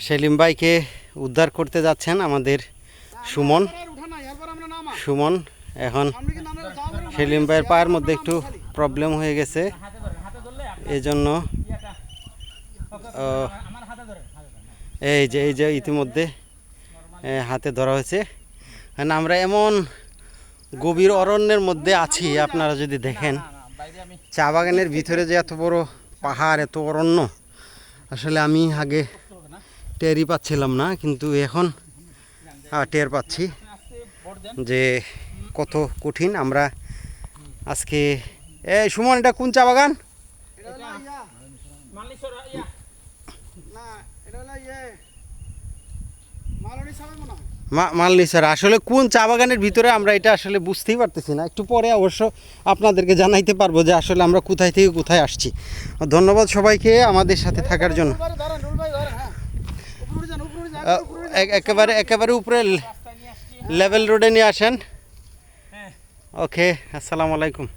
সেলিম ভাইকে উদ্ধার করতে যাচ্ছেন আমাদের সুমন। সুমন এখন সেলিম ভাইয়ের পায়ের মধ্যে একটু প্রবলেম হয়ে গেছে, এই জন্য এই যে ইতিমধ্যে হাতে ধরা হয়েছে। কারণ আমরা এমন গভীর অরণ্যের মধ্যে আছি, আপনারা যদি দেখেন চা বাগানের ভিতরে যে এত বড় পাহাড়, এত অরণ্য, আসলে আমি আগে টেরই পাচ্ছিলাম না, কিন্তু এখন টের পাচ্ছি যে কত কঠিন। আমরা আজকে সুমন, এটা কোন চা বাগান? মালনি স্যার, আসলে কোন চা বাগানের ভিতরে আমরা এটা আসলে বুঝতেই পারতেছি না। একটু পরে অবশ্য আপনাদেরকে জানাইতে পারবো যে আসলে আমরা কোথায় থেকে কোথায় আসছি। ধন্যবাদ সবাইকে আমাদের সাথে থাকার জন্য। একেবারে উপরে লেভেল রোডে নিয়ে আসেন। ওকে, আসসালামু আলাইকুম।